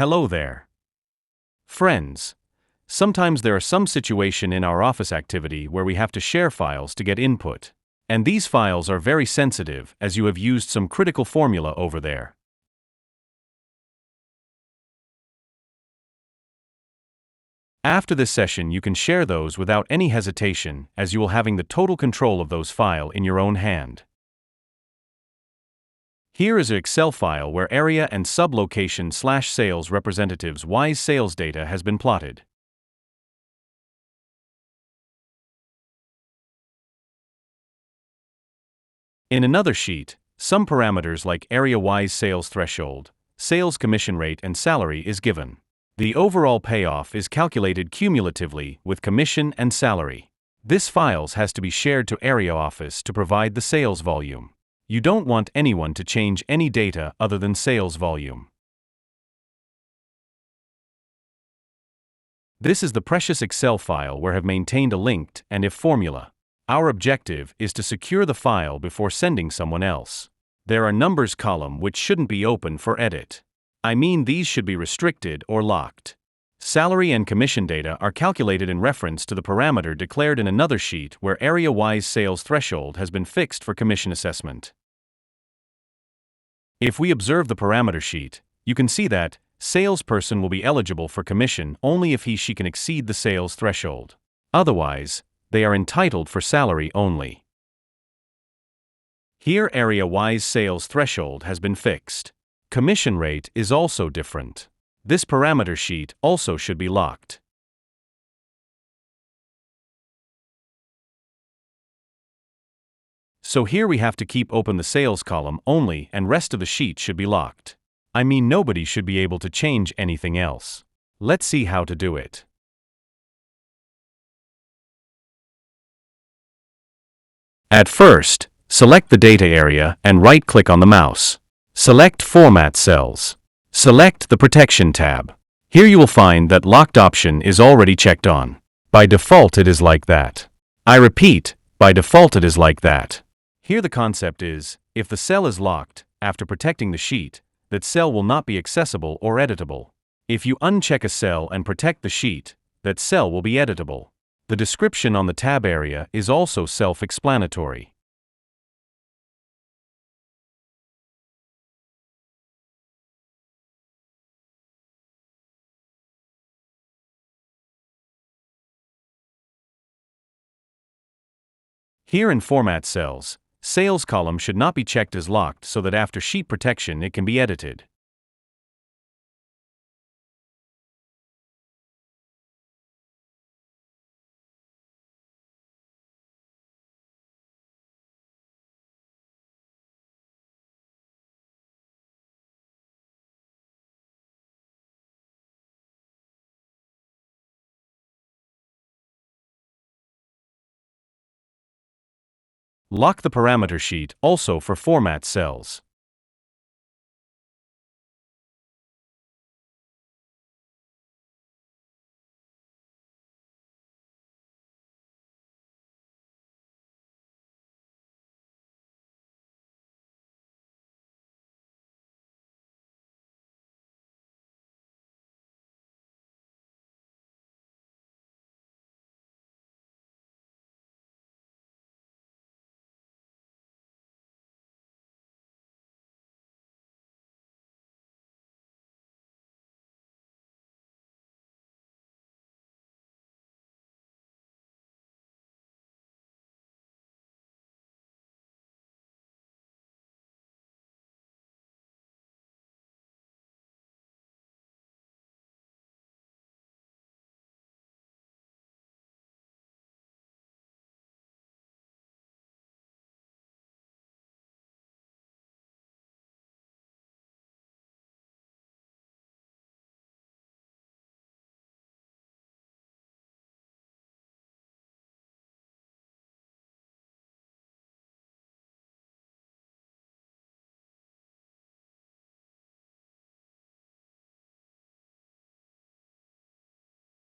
Hello there. Friends, sometimes there are some situation in our office activity where we have to share files to get input. And these files are very sensitive as you have used some critical formula over there. After this session, you can share those without any hesitation, as you will having the total control of those files in your own hand. Here is an Excel file where area and sublocation/sales representatives wise sales data has been plotted. In another sheet, some parameters like area-wise sales threshold, sales commission rate and salary is given. The overall payoff is calculated cumulatively with commission and salary. This files has to be shared to area office to provide the sales volume. You don't want anyone to change any data other than sales volume. This is the precious Excel file where have maintained a linked and if formula. Our objective is to secure the file before sending someone else. There are numbers column which shouldn't be open for edit. I mean these should be restricted or locked. Salary and commission data are calculated in reference to the parameter declared in another sheet where area-wise sales threshold has been fixed for commission assessment. If we observe the parameter sheet, you can see that salesperson will be eligible for commission only if he/she can exceed the sales threshold. Otherwise, they are entitled for salary only. Here area-wise sales threshold has been fixed. Commission rate is also different. This parameter sheet also should be locked. So here we have to keep open the sales column only and rest of the sheet should be locked. I mean nobody should be able to change anything else. Let's see how to do it. At first, select the data area and right-click on the mouse. Select Format Cells. Select the Protection tab. Here you will find that Locked option is already checked on. By default it is like that. I repeat, by default it is like that. Here the concept is, if the cell is locked, after protecting the sheet, that cell will not be accessible or editable. If you uncheck a cell and protect the sheet, that cell will be editable. The description on the tab area is also self-explanatory. Here in Format Cells, Sales column should not be checked as locked so that after sheet protection it can be edited. Lock the parameter sheet also for Format Cells.